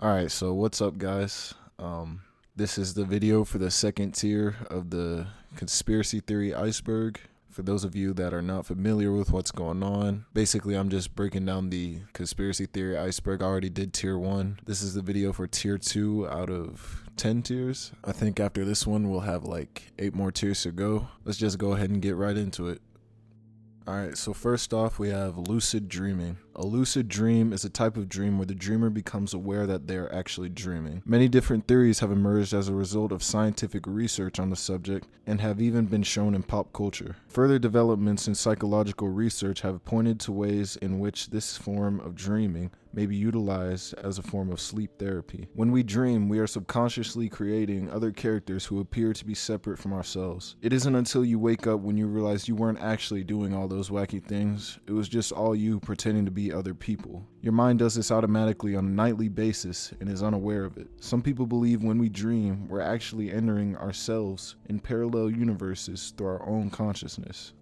Alright, so what's up, guys? This is the video for the second tier of the conspiracy theory iceberg. For those of you that are not familiar with what's going on, basically I'm just breaking down the conspiracy theory iceberg. I already did tier 1. This is the video for tier 2 out of 10 tiers. I think after this one we'll have like 8 more tiers to go. Let's just go ahead and get right into it. Alright, so first off we have lucid dreaming. A lucid dream is a type of dream where the dreamer becomes aware that they are actually dreaming. Many different theories have emerged as a result of scientific research on the subject and have even been shown in pop culture. Further developments in psychological research have pointed to ways in which this form of dreaming may be utilized as a form of sleep therapy. When we dream, we are subconsciously creating other characters who appear to be separate from ourselves. It isn't until you wake up when you realize you weren't actually doing all those wacky things. It was just all you pretending to be other people. Your mind does this automatically on a nightly basis and is unaware of it. Some people believe when we dream, we're actually entering ourselves in parallel universes through our own consciousness.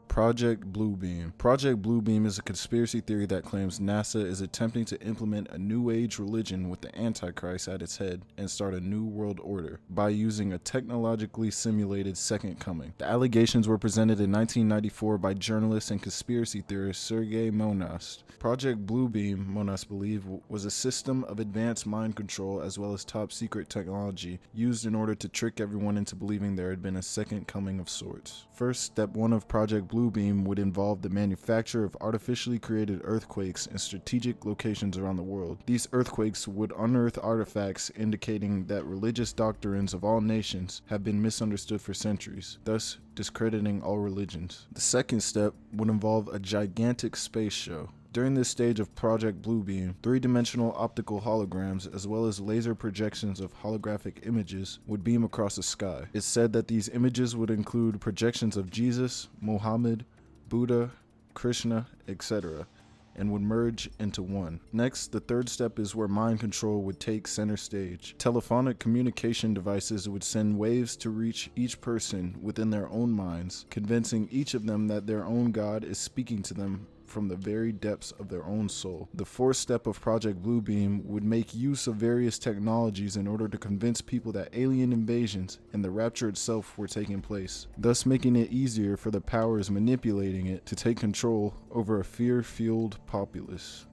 Project Bluebeam. Project Bluebeam is a conspiracy theory that claims NASA is attempting to implement a new age religion with the Antichrist at its head and start a new world order by using a technologically simulated second coming. The allegations were presented in 1994 by journalist and conspiracy theorist Sergei Monost. Project Bluebeam, Monost believed, was a system of advanced mind control as well as top secret technology used in order to trick everyone into believing there had been a second coming of sorts. First, step 1 of Project Bluebeam would involve the manufacture of artificially created earthquakes in strategic locations around the world. These earthquakes would unearth artifacts indicating that religious doctrines of all nations have been misunderstood for centuries, thus discrediting all religions. The second step would involve a gigantic space show. During this stage of Project Bluebeam, three-dimensional optical holograms as well as laser projections of holographic images would beam across the sky. It's said that these images would include projections of Jesus, Muhammad, Buddha, Krishna, etc., and would merge into one. Next, the third step is where mind control would take center stage. Telephonic communication devices would send waves to reach each person within their own minds, convincing each of them that their own God is speaking to them from the very depths of their own soul. The fourth step of Project Bluebeam would make use of various technologies in order to convince people that alien invasions and the rapture itself were taking place, thus making it easier for the powers manipulating it to take control over a fear-fueled populace.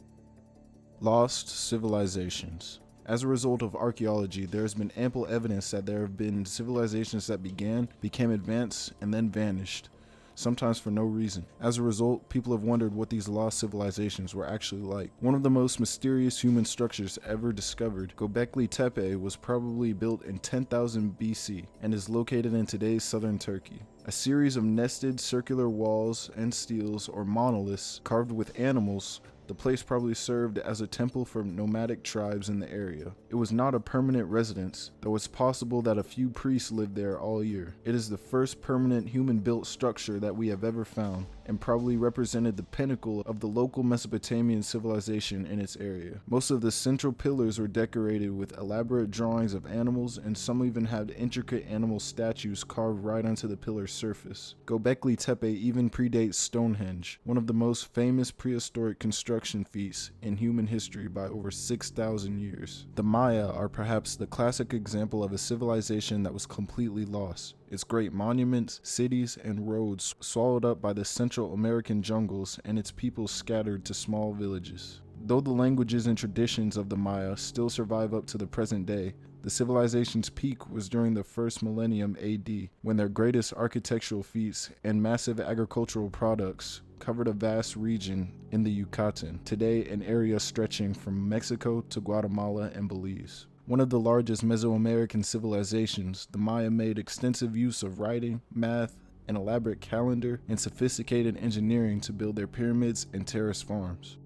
Lost civilizations. As a result of archaeology, there has been ample evidence that there have been civilizations that became advanced, and then vanished, sometimes for no reason. As a result, people have wondered what these lost civilizations were actually like. One of the most mysterious human structures ever discovered, Göbekli Tepe, was probably built in 10,000 BC and is located in today's southern Turkey. A series of nested circular walls and steels or monoliths carved with animals, the place probably served as a temple for nomadic tribes in the area. It was not a permanent residence, though it's possible that a few priests lived there all year. It is the first permanent human-built structure that we have ever found, and probably represented the pinnacle of the local Mesopotamian civilization in its area. Most of the central pillars were decorated with elaborate drawings of animals, and some even had intricate animal statues carved right onto the pillar's surface. Göbekli Tepe even predates Stonehenge, one of the most famous prehistoric construction feats in human history, by over 6,000 years. The Maya are perhaps the classic example of a civilization that was completely lost. Its great monuments, cities, and roads swallowed up by the Central American jungles and its people scattered to small villages. Though the languages and traditions of the Maya still survive up to the present day, the civilization's peak was during the first millennium AD, when their greatest architectural feats and massive agricultural products covered a vast region in the Yucatan, today an area stretching from Mexico to Guatemala and Belize. One of the largest Mesoamerican civilizations, the Maya made extensive use of writing, math, an elaborate calendar, and sophisticated engineering to build their pyramids and terrace farms.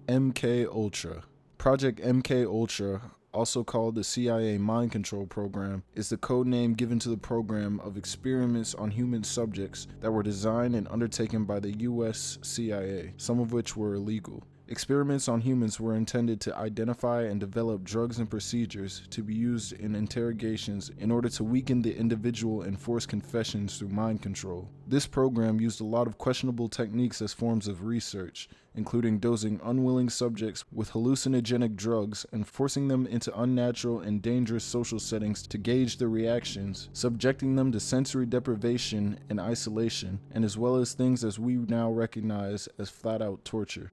MK Ultra. Project MK Ultra, also called the CIA Mind Control Program, is the code name given to the program of experiments on human subjects that were designed and undertaken by the US CIA, some of which were illegal. Experiments on humans were intended to identify and develop drugs and procedures to be used in interrogations in order to weaken the individual and force confessions through mind control. This program used a lot of questionable techniques as forms of research, including dosing unwilling subjects with hallucinogenic drugs and forcing them into unnatural and dangerous social settings to gauge their reactions, subjecting them to sensory deprivation and isolation, and as well as things as we now recognize as flat-out torture.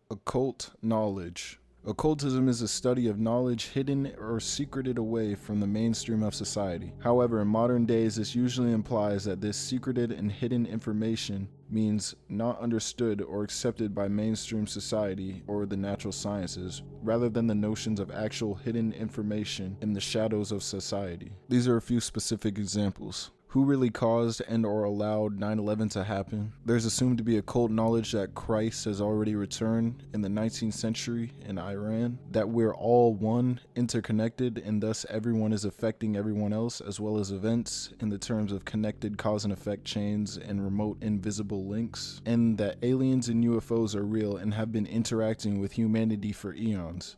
Occult knowledge. Occultism is a study of knowledge hidden or secreted away from the mainstream of society. However, in modern days, this usually implies that this secreted and hidden information means not understood or accepted by mainstream society or the natural sciences, rather than the notions of actual hidden information in the shadows of society. These are a few specific examples. Who really caused and or allowed 9/11 to happen? There's assumed to be occult knowledge that Christ has already returned in the 19th century in Iran, that we're all one, interconnected, and thus everyone is affecting everyone else, as well as events in the terms of connected cause and effect chains and remote invisible links, and that aliens and UFOs are real and have been interacting with humanity for eons.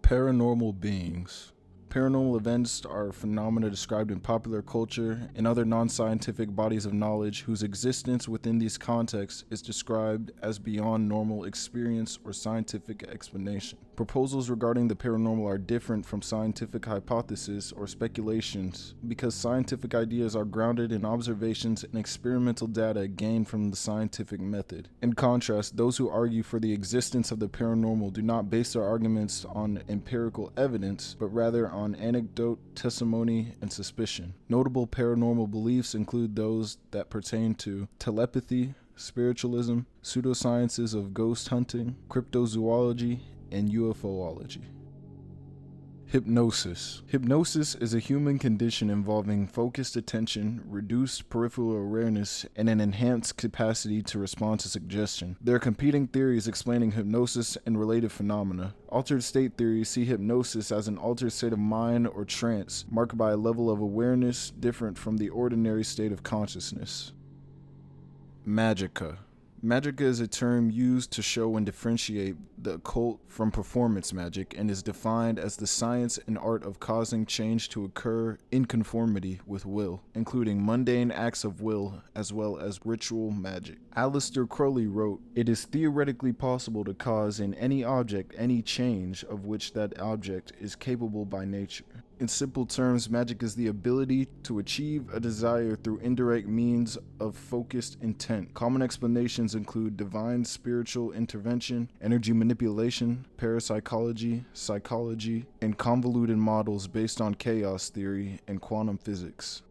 Paranormal beings. Paranormal events are phenomena described in popular culture and other non-scientific bodies of knowledge whose existence within these contexts is described as beyond normal experience or scientific explanation. Proposals regarding the paranormal are different from scientific hypotheses or speculations because scientific ideas are grounded in observations and experimental data gained from the scientific method. In contrast, those who argue for the existence of the paranormal do not base their arguments on empirical evidence, but rather on anecdote, testimony, and suspicion. Notable paranormal beliefs include those that pertain to telepathy, spiritualism, pseudosciences of ghost hunting, cryptozoology, and UFOlogy. Hypnosis. Hypnosis is a human condition involving focused attention, reduced peripheral awareness, and an enhanced capacity to respond to suggestion. There are competing theories explaining hypnosis and related phenomena. Altered state theories see hypnosis as an altered state of mind or trance, marked by a level of awareness different from the ordinary state of consciousness. Magica. Magica is a term used to show and differentiate the occult from performance magic and is defined as the science and art of causing change to occur in conformity with will, including mundane acts of will as well as ritual magic. Aleister Crowley wrote, "It is theoretically possible to cause in any object any change of which that object is capable by nature." In simple terms, magic is the ability to achieve a desire through indirect means of focused intent. Common explanations include divine spiritual intervention, energy manipulation, parapsychology, psychology, and convoluted models based on chaos theory and quantum physics.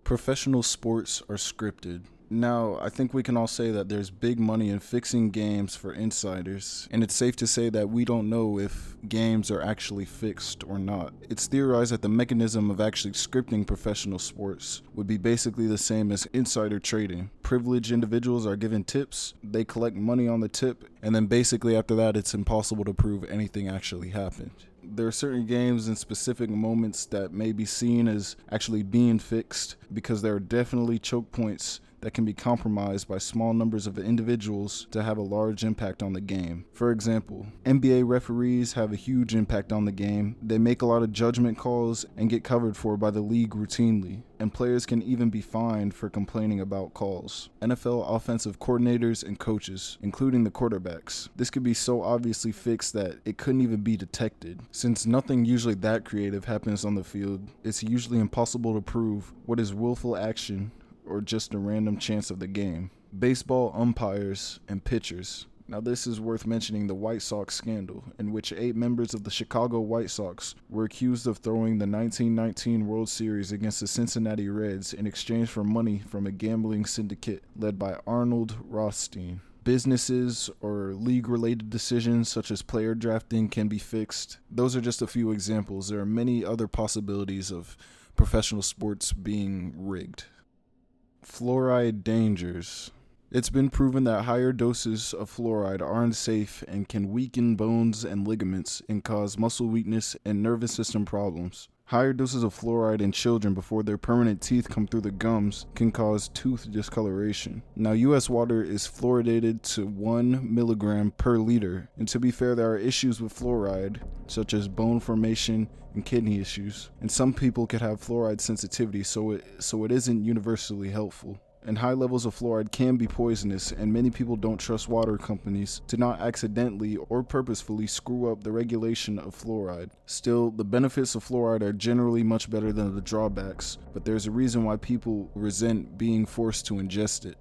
Professional sports are scripted. Now, I think we can all say that there's big money in fixing games for insiders, and it's safe to say that we don't know if games are actually fixed or not. It's theorized that the mechanism of actually scripting professional sports would be basically the same as insider trading. Privileged individuals are given tips, they collect money on the tip, and then basically after that it's impossible to prove anything actually happened. There are certain games and specific moments that may be seen as actually being fixed because there are definitely choke points that can be compromised by small numbers of individuals to have a large impact on the game. For example, NBA referees have a huge impact on the game. They make a lot of judgment calls and get covered for by the league routinely, and players can even be fined for complaining about calls. NFL offensive coordinators and coaches, including the quarterbacks. This could be so obviously fixed that it couldn't even be detected. Since nothing usually that creative happens on the field, it's usually impossible to prove what is willful action or just a random chance of the game. Baseball umpires and pitchers. Now this is worth mentioning the White Sox scandal, in which 8 members of the Chicago White Sox were accused of throwing the 1919 World Series against the Cincinnati Reds in exchange for money from a gambling syndicate led by Arnold Rothstein. Businesses or league-related decisions such as player drafting can be fixed. Those are just a few examples. There are many other possibilities of professional sports being rigged. Fluoride dangers. It's been proven that higher doses of fluoride are unsafe and can weaken bones and ligaments and cause muscle weakness and nervous system problems. Higher doses of fluoride in children before their permanent teeth come through the gums can cause tooth discoloration. Now, U.S. water is fluoridated to 1 milligram per liter, and to be fair, there are issues with fluoride, such as bone formation and kidney issues, and some people could have fluoride sensitivity, so it isn't universally helpful. And high levels of fluoride can be poisonous, and many people don't trust water companies to not accidentally or purposefully screw up the regulation of fluoride. Still, the benefits of fluoride are generally much better than the drawbacks, but there's a reason why people resent being forced to ingest it.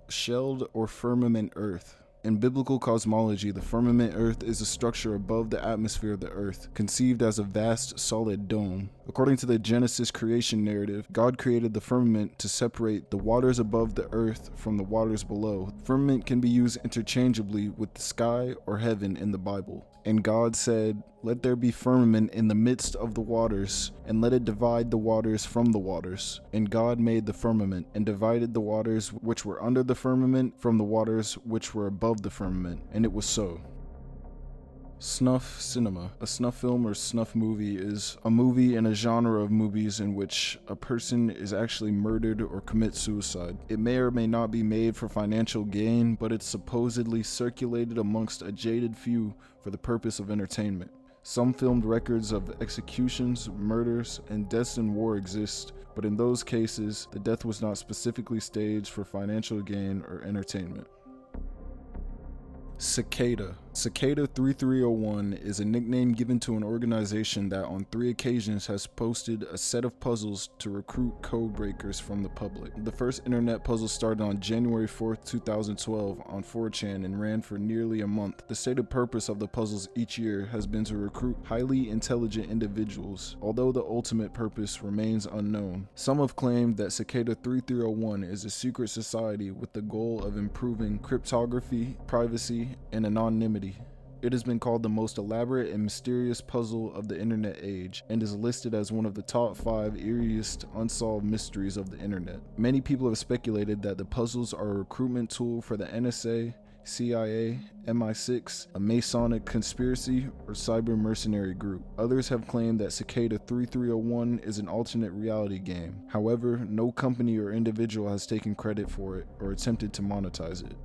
Shelled or firmament Earth. In biblical cosmology, the firmament Earth is a structure above the atmosphere of the Earth, conceived as a vast, solid dome. According to the Genesis creation narrative, God created the firmament to separate the waters above the earth from the waters below. Firmament can be used interchangeably with the sky or heaven in the Bible. And God said, "Let there be firmament in the midst of the waters, and let it divide the waters from the waters. And God made the firmament, and divided the waters which were under the firmament from the waters which were above the firmament. And it was so." Snuff Cinema. A snuff film or snuff movie is a movie in a genre of movies in which a person is actually murdered or commits suicide. It may or may not be made for financial gain, but it's supposedly circulated amongst a jaded few for the purpose of entertainment. Some filmed records of executions, murders, and deaths in war exist, but in those cases, the death was not specifically staged for financial gain or entertainment. Cicada. Cicada 3301 is a nickname given to an organization that on 3 occasions has posted a set of puzzles to recruit code breakers from the public. The first internet puzzle started on January 4th, 2012 on 4chan and ran for nearly a month. The stated purpose of the puzzles each year has been to recruit highly intelligent individuals, although the ultimate purpose remains unknown. Some have claimed that Cicada 3301 is a secret society with the goal of improving cryptography, privacy, and anonymity. It has been called the most elaborate and mysterious puzzle of the internet age and is listed as one of the top 5 eeriest unsolved mysteries of the internet. Many people have speculated that the puzzles are a recruitment tool for the NSA, CIA, MI6, a Masonic conspiracy, or cyber mercenary group. Others have claimed that Cicada 3301 is an alternate reality game. However, no company or individual has taken credit for it or attempted to monetize it.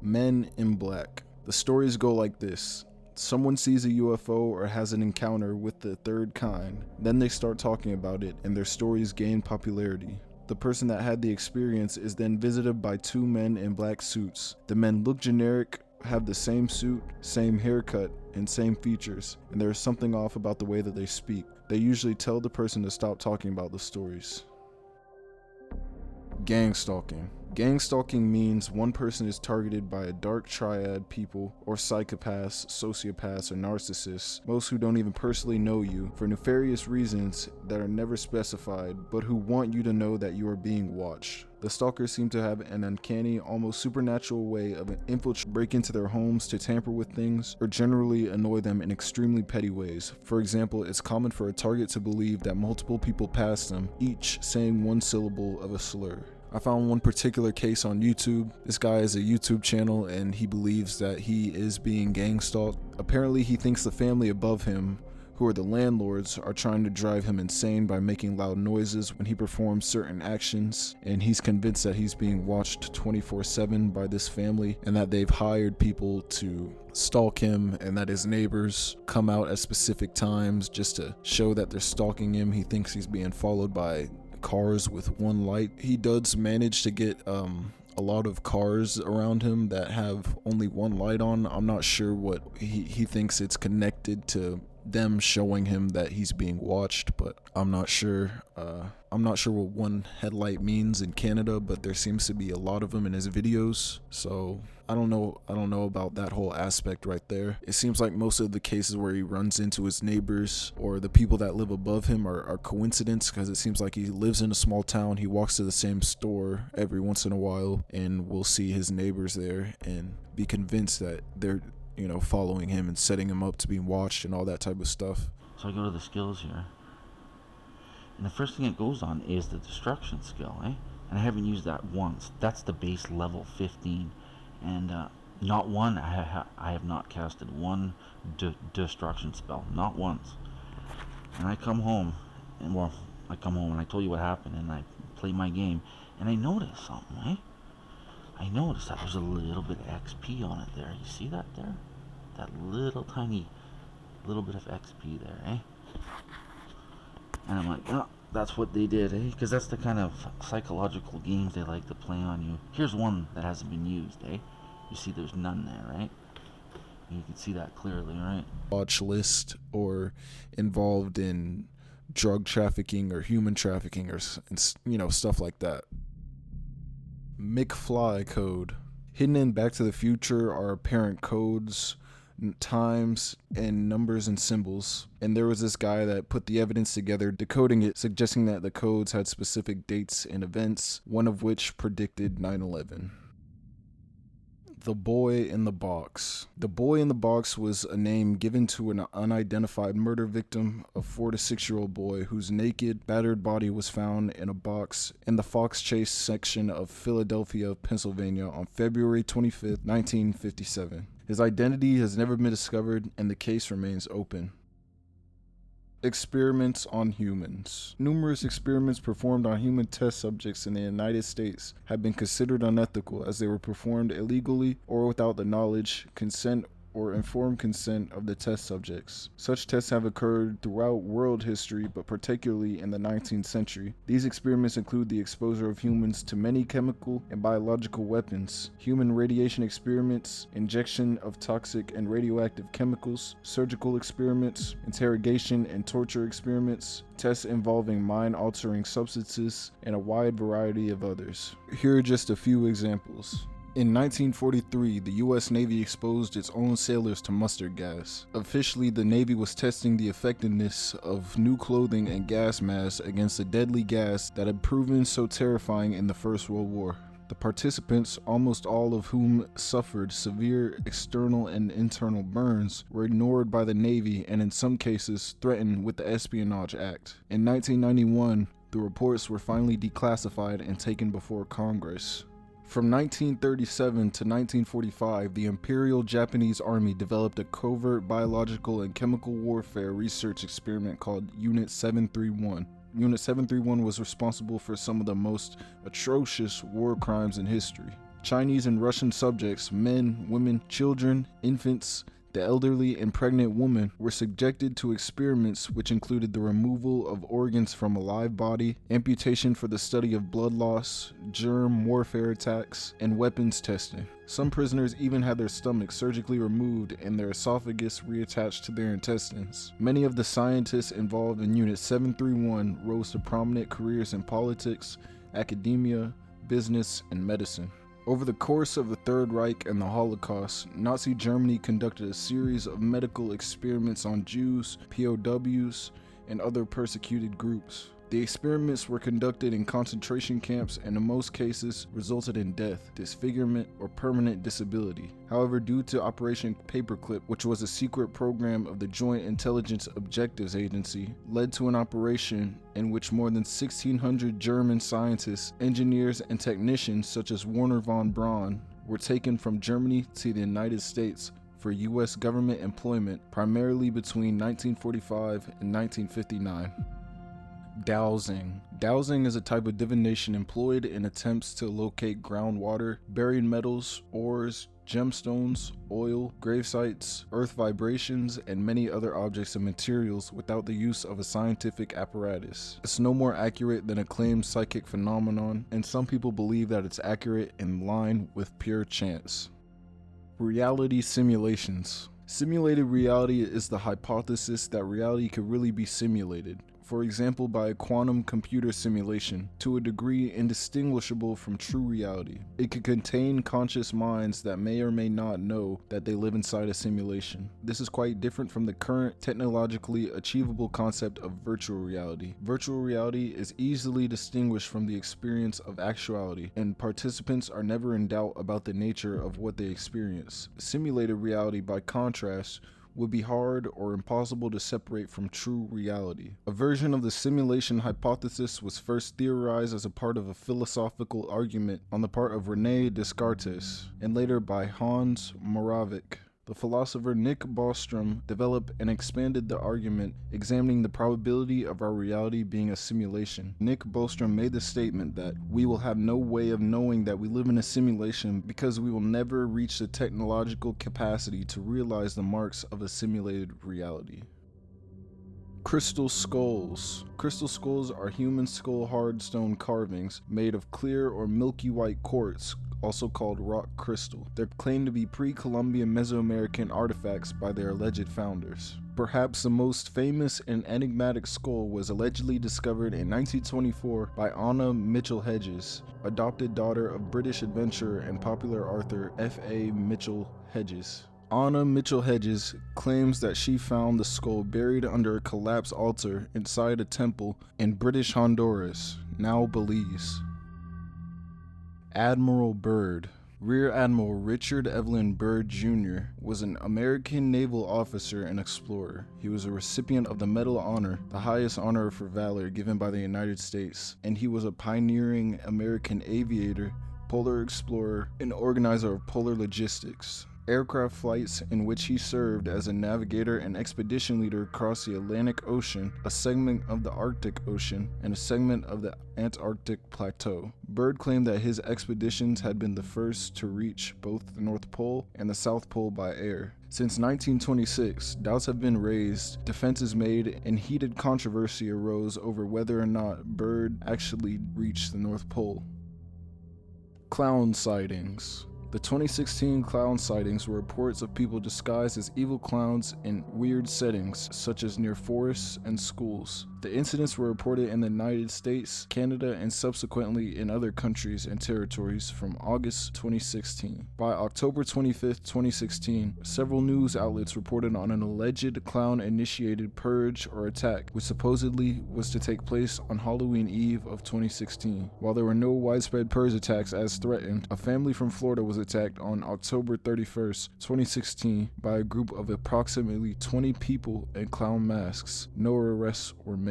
Men in Black. The stories go like this. Someone sees a UFO or has an encounter with the third kind. Then they start talking about it and their stories gain popularity. The person that had the experience is then visited by 2 men in black suits. The men look generic, have the same suit, same haircut, and same features, and there is something off about the way that they speak. They usually tell the person to stop talking about the stories. Gang stalking. Gang stalking means one person is targeted by a dark triad people or psychopaths, sociopaths, or narcissists, most who don't even personally know you, for nefarious reasons that are never specified, but who want you to know that you are being watched. The stalkers seem to have an uncanny, almost supernatural way of break into their homes to tamper with things, or generally annoy them in extremely petty ways. For example, it's common for a target to believe that multiple people pass them, each saying one syllable of a slur. I found one particular case on YouTube. This guy has a YouTube channel and he believes that he is being gang stalked. Apparently he thinks the family above him, who are the landlords, are trying to drive him insane by making loud noises when he performs certain actions, and he's convinced that he's being watched 24/7 by this family and that they've hired people to stalk him and that his neighbors come out at specific times just to show that they're stalking him. He thinks he's being followed by cars with one light. He does manage to get a lot of cars around him that have only one light on. I'm not sure what he thinks it's connected to them showing him that he's being watched, but I'm not sure. I'm not sure what one headlight means in Canada, but there seems to be a lot of them in his videos. So I don't know about that whole aspect right there. It seems like most of the cases where he runs into his neighbors or the people that live above him are coincidence, because it seems like he lives in a small town. He walks to the same store every once in a while and will see his neighbors there and be convinced that they're following him and setting him up to be watched and all that type of stuff. So I go to the skills here, and the first thing it goes on is the destruction skill, and I haven't used that once. That's the base level 15, and not one. I have not casted one destruction spell, not once. And I come home, and well, I come home and I told you what happened, and I played my game, and I noticed something, right? I noticed that there's a little bit of XP on it there. You see that there? That little tiny, little bit of XP there, eh? And I'm like, oh, that's what they did, eh? Because that's the kind of psychological games they like to play on you. Here's one that hasn't been used, eh? You see there's none there, right? You can see that clearly, right? Watch list or involved in drug trafficking or human trafficking or stuff like that. McFly Code. Hidden in Back to the Future are apparent codes, times, and numbers and symbols. And there was this guy that put the evidence together, decoding it, suggesting that the codes had specific dates and events, one of which predicted 9/11. The Boy in the Box. The Boy in the Box was a name given to an unidentified murder victim, a 4 to 6-year-old boy whose naked, battered body was found in a box in the Fox Chase section of Philadelphia, Pennsylvania on February 25th, 1957. His identity has never been discovered and the case remains open. Experiments on humans. Numerous experiments performed on human test subjects in the United States have been considered unethical as they were performed illegally or without the knowledge, consent, or informed consent of the test subjects. Such tests have occurred throughout world history, but particularly in the 19th century. These experiments include the exposure of humans to many chemical and biological weapons, human radiation experiments, injection of toxic and radioactive chemicals, surgical experiments, interrogation and torture experiments, tests involving mind-altering substances, and a wide variety of others. Here are just a few examples. In 1943, the U.S. Navy exposed its own sailors to mustard gas. Officially, the Navy was testing the effectiveness of new clothing and gas masks against a deadly gas that had proven so terrifying in the First World War. The participants, almost all of whom suffered severe external and internal burns, were ignored by the Navy and in some cases threatened with the Espionage Act. In 1991, the reports were finally declassified and taken before Congress. From 1937 to 1945, the Imperial Japanese Army developed a covert biological and chemical warfare research experiment called Unit 731. Unit 731 was responsible for some of the most atrocious war crimes in history. Chinese and Russian subjects, men, women, children, infants, the elderly and pregnant women were subjected to experiments which included the removal of organs from a live body, amputation for the study of blood loss, germ warfare attacks, and weapons testing. Some prisoners even had their stomachs surgically removed and their esophagus reattached to their intestines. Many of the scientists involved in Unit 731 rose to prominent careers in politics, academia, business, and medicine. Over the course of the Third Reich and the Holocaust, Nazi Germany conducted a series of medical experiments on Jews, POWs, and other persecuted groups. The experiments were conducted in concentration camps and in most cases resulted in death, disfigurement, or permanent disability. However, due to Operation Paperclip, which was a secret program of the Joint Intelligence Objectives Agency, led to an operation in which more than 1,600 German scientists, engineers, and technicians such as Werner von Braun were taken from Germany to the United States for U.S. government employment, primarily between 1945 and 1959. Dowsing. Dowsing is a type of divination employed in attempts to locate groundwater, buried metals, ores, gemstones, oil, grave sites, earth vibrations, and many other objects and materials without the use of a scientific apparatus. It's no more accurate than a claimed psychic phenomenon, and some people believe that it's accurate in line with pure chance. Reality simulations. Simulated reality is the hypothesis that reality could really be simulated. For example, by a quantum computer simulation, to a degree indistinguishable from true reality. It could contain conscious minds that may or may not know that they live inside a simulation. This is quite different from the current technologically achievable concept of virtual reality. Virtual reality is easily distinguished from the experience of actuality, and participants are never in doubt about the nature of what they experience. Simulated reality, by contrast, would be hard or impossible to separate from true reality. A version of the simulation hypothesis was first theorized as a part of a philosophical argument on the part of René Descartes, and later by Hans Moravec. The philosopher Nick Bostrom developed and expanded the argument, examining the probability of our reality being a simulation. Nick Bostrom made the statement that we will have no way of knowing that we live in a simulation because we will never reach the technological capacity to realize the marks of a simulated reality. Crystal skulls. Crystal skulls are human skull hard stone carvings made of clear or milky white quartz, also called rock crystal. They're claimed to be pre-Columbian Mesoamerican artifacts by their alleged founders. Perhaps the most famous and enigmatic skull was allegedly discovered in 1924 by Anna Mitchell Hedges, adopted daughter of British adventurer and popular author F.A. Mitchell Hedges. Anna Mitchell Hedges claims that she found the skull buried under a collapsed altar inside a temple in British Honduras, now Belize. Admiral Byrd. Rear Admiral Richard Evelyn Byrd Jr. was an American naval officer and explorer. He was a recipient of the Medal of Honor, the highest honor for valor given by the United States, and he was a pioneering American aviator, polar explorer, and organizer of polar logistics. Aircraft flights in which he served as a navigator and expedition leader across the Atlantic Ocean, a segment of the Arctic Ocean, and a segment of the Antarctic Plateau. Byrd claimed that his expeditions had been the first to reach both the North Pole and the South Pole by air. Since 1926, doubts have been raised, defenses made, and heated controversy arose over whether or not Byrd actually reached the North Pole. Clown sightings. The 2016 clown sightings were reports of people disguised as evil clowns in weird settings, such as near forests and schools. The incidents were reported in the United States, Canada, and subsequently in other countries and territories from August 2016. By October 25, 2016, several news outlets reported on an alleged clown-initiated purge or attack, which supposedly was to take place on Halloween Eve of 2016. While there were no widespread purge attacks as threatened, a family from Florida was attacked on October 31st, 2016 by a group of approximately 20 people in clown masks. No arrests were made.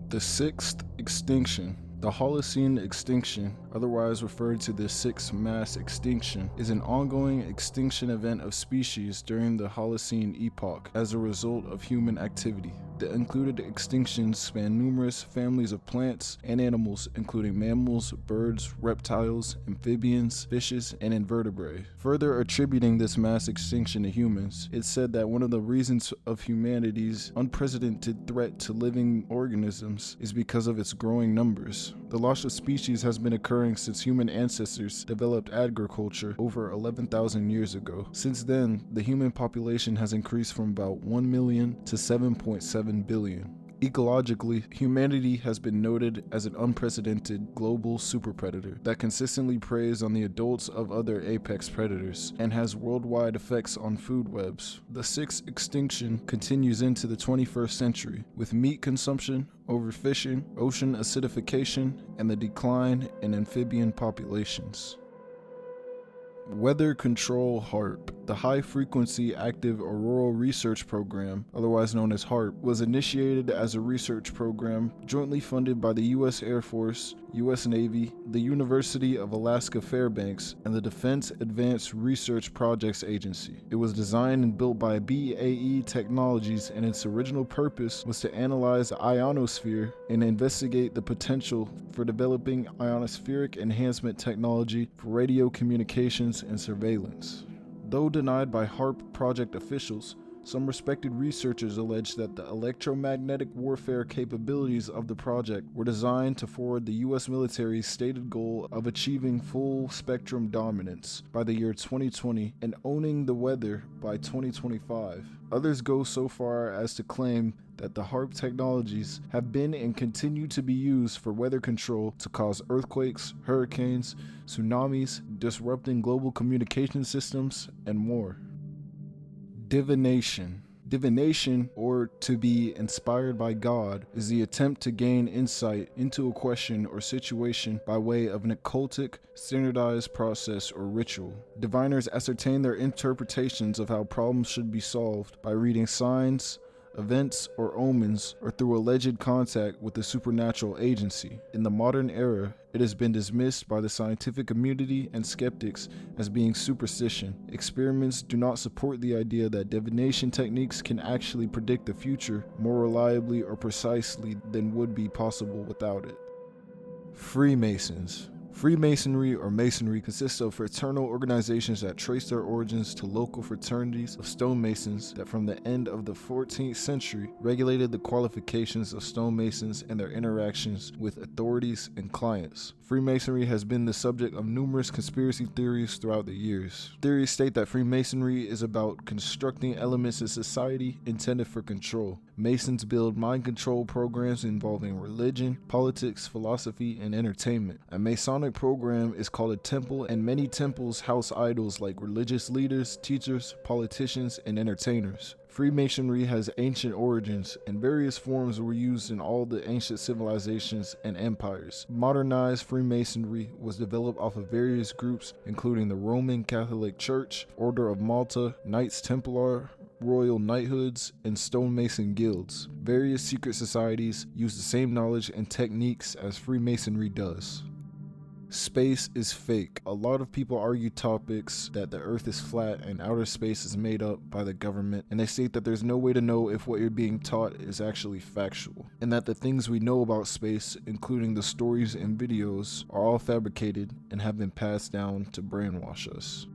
The sixth extinction. The Holocene extinction, otherwise referred to the sixth mass extinction, is an ongoing extinction event of species during the Holocene epoch as a result of human activity. The included extinctions span numerous families of plants and animals, including mammals, birds, reptiles, amphibians, fishes, and invertebrates. Further attributing this mass extinction to humans, it's said that one of the reasons of humanity's unprecedented threat to living organisms is because of its growing numbers. The loss of species has been occurring since human ancestors developed agriculture over 11,000 years ago. Since then, the human population has increased from about 1 million to 7.7 billion. Ecologically, humanity has been noted as an unprecedented global superpredator that consistently preys on the adults of other apex predators and has worldwide effects on food webs. The sixth extinction continues into the 21st century, with meat consumption, overfishing, ocean acidification, and the decline in amphibian populations. Weather Control HAARP. The High Frequency Active Auroral Research Program, otherwise known as HAARP, was initiated as a research program jointly funded by the U.S. Air Force, U.S. Navy, the University of Alaska Fairbanks, and the Defense Advanced Research Projects Agency. It was designed and built by BAE Technologies, and its original purpose was to analyze the ionosphere and investigate the potential for developing ionospheric enhancement technology for radio communications and surveillance. Though denied by HAARP project officials, some respected researchers allege that the electromagnetic warfare capabilities of the project were designed to forward the U.S. military's stated goal of achieving full spectrum dominance by the year 2020 and owning the weather by 2025. Others go so far as to claim that the HAARP technologies have been and continue to be used for weather control to cause earthquakes, hurricanes, tsunamis, disrupting global communication systems, and more. Divination. Divination, or to be inspired by God, is the attempt to gain insight into a question or situation by way of an occultic, standardized process or ritual. Diviners ascertain their interpretations of how problems should be solved by reading signs, events, or omens, or through alleged contact with the supernatural agency. In the modern era, It has been dismissed by the scientific community and skeptics as being superstition. Experiments do not support the idea that divination techniques can actually predict the future more reliably or precisely than would be possible without it. Freemasons. Freemasonry or Masonry consists of fraternal organizations that trace their origins to local fraternities of stonemasons that from the end of the 14th century regulated the qualifications of stonemasons and their interactions with authorities and clients. Freemasonry has been the subject of numerous conspiracy theories throughout the years. Theories state that Freemasonry is about constructing elements in society intended for control. Masons build mind control programs involving religion, politics, philosophy, and entertainment. A Masonic program is called a temple, and many temples house idols like religious leaders, teachers, politicians, and entertainers. Freemasonry has ancient origins, and various forms were used in all the ancient civilizations and empires. Modernized Freemasonry was developed off of various groups, including the Roman Catholic Church, Order of Malta, Knights Templar, Royal Knighthoods, and stonemason guilds. Various secret societies use the same knowledge and techniques as Freemasonry does. Space is fake. A lot of people argue topics that the earth is flat and outer space is made up by the government, and they state that there's no way to know if what you're being taught is actually factual, and that the things we know about space, including the stories and videos, are all fabricated and have been passed down to brainwash us.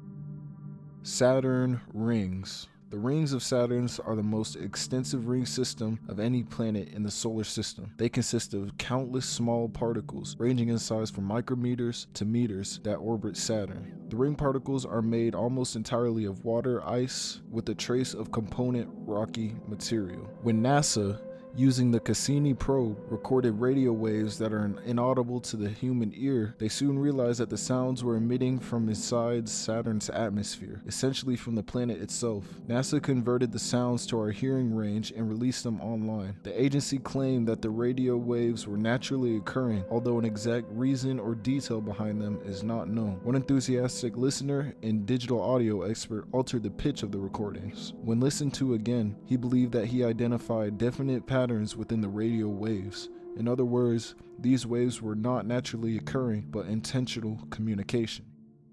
Saturn Rings. The rings of Saturn are the most extensive ring system of any planet in the solar system. They consist of countless small particles, ranging in size from micrometers to meters, that orbit Saturn. The ring particles are made almost entirely of water, ice, with a trace of component rocky material. When NASA, using the Cassini probe, recorded radio waves that are inaudible to the human ear, they soon realized that the sounds were emitting from inside Saturn's atmosphere, essentially from the planet itself. NASA converted the sounds to our hearing range and released them online. The agency claimed that the radio waves were naturally occurring, although an exact reason or detail behind them is not known. One enthusiastic listener and digital audio expert altered the pitch of the recordings. When listened to again, he believed that he identified definite patterns within the radio waves. In other words, these waves were not naturally occurring, but intentional communication.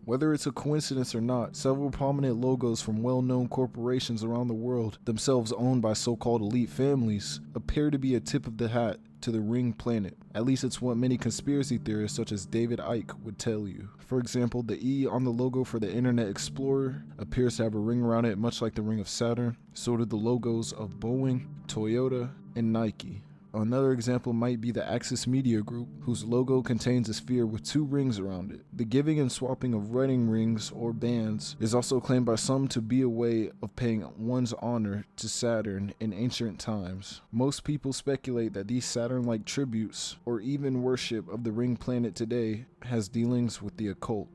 Whether it's a coincidence or not, several prominent logos from well-known corporations around the world, themselves owned by so-called elite families, appear to be a tip of the hat to the ring planet. At least it's what many conspiracy theorists such as David Icke would tell you. For example, the E on the logo for the Internet Explorer appears to have a ring around it much like the ring of Saturn. So do the logos of Boeing, Toyota, and Nike. Another example might be the Axis Media Group, whose logo contains a sphere with two rings around it. The giving and swapping of wedding rings or bands is also claimed by some to be a way of paying one's honor to Saturn in ancient times. Most people speculate that these Saturn-like tributes, or even worship of the ring planet today, has dealings with the occult.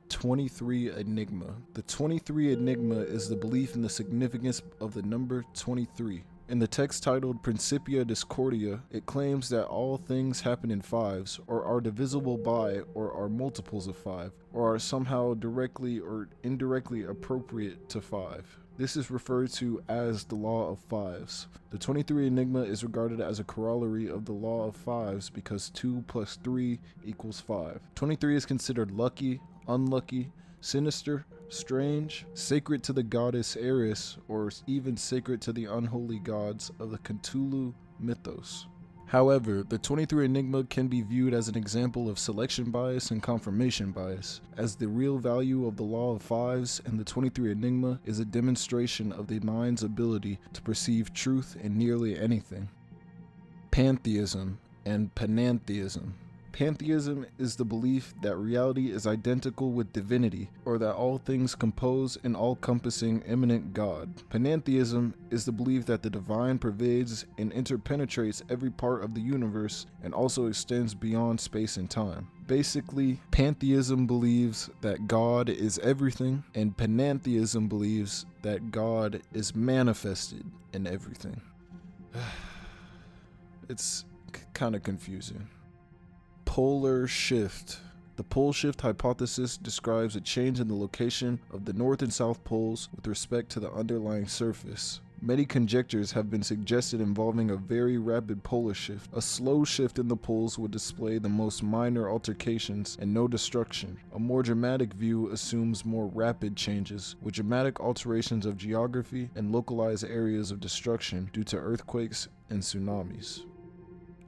23 Enigma. The 23 Enigma is the belief in the significance of the number 23. In the text titled Principia Discordia, it claims that all things happen in fives, or are divisible by, or are multiples of 5, or are somehow directly or indirectly appropriate to 5. This is referred to as the law of fives. The 23 Enigma is regarded as a corollary of the law of fives because 2 plus 3 equals 5. 23 is considered lucky, unlucky, sinister, strange, sacred to the goddess Eris, or even sacred to the unholy gods of the Cthulhu mythos. However, the 23 Enigma can be viewed as an example of selection bias and confirmation bias, as the real value of the law of fives and the 23 Enigma is a demonstration of the mind's ability to perceive truth in nearly anything. Pantheism and Panentheism. Pantheism is the belief that reality is identical with divinity, or that all things compose an all-encompassing immanent God. Panentheism is the belief that the divine pervades and interpenetrates every part of the universe and also extends beyond space and time. Basically, Pantheism believes that God is everything, and Panentheism believes that God is manifested in everything. It's kind of confusing. Polar shift. The pole shift hypothesis describes a change in the location of the north and south poles with respect to the underlying surface. Many conjectures have been suggested involving a very rapid polar shift. A slow shift in the poles would display the most minor altercations and no destruction. A more dramatic view assumes more rapid changes, with dramatic alterations of geography and localized areas of destruction due to earthquakes and tsunamis.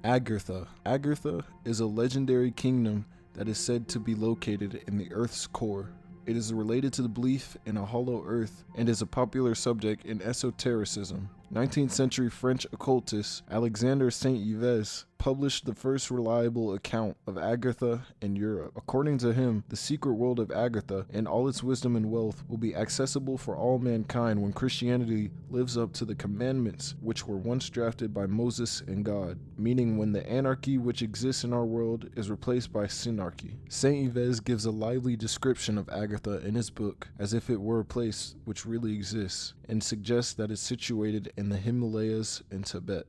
Agartha. Agartha is a legendary kingdom that is said to be located in the Earth's core. It is related to the belief in a hollow earth and is a popular subject in esotericism. 19th century French occultist Alexander Saint Yves published the first reliable account of Agartha in Europe. According to him, the secret world of Agartha and all its wisdom and wealth will be accessible for all mankind when Christianity lives up to the commandments which were once drafted by Moses and God, meaning when the anarchy which exists in our world is replaced by synarchy. Saint Yves gives a lively description of Agartha in his book as if it were a place which really exists, and suggests that it's situated in the Himalayas in Tibet.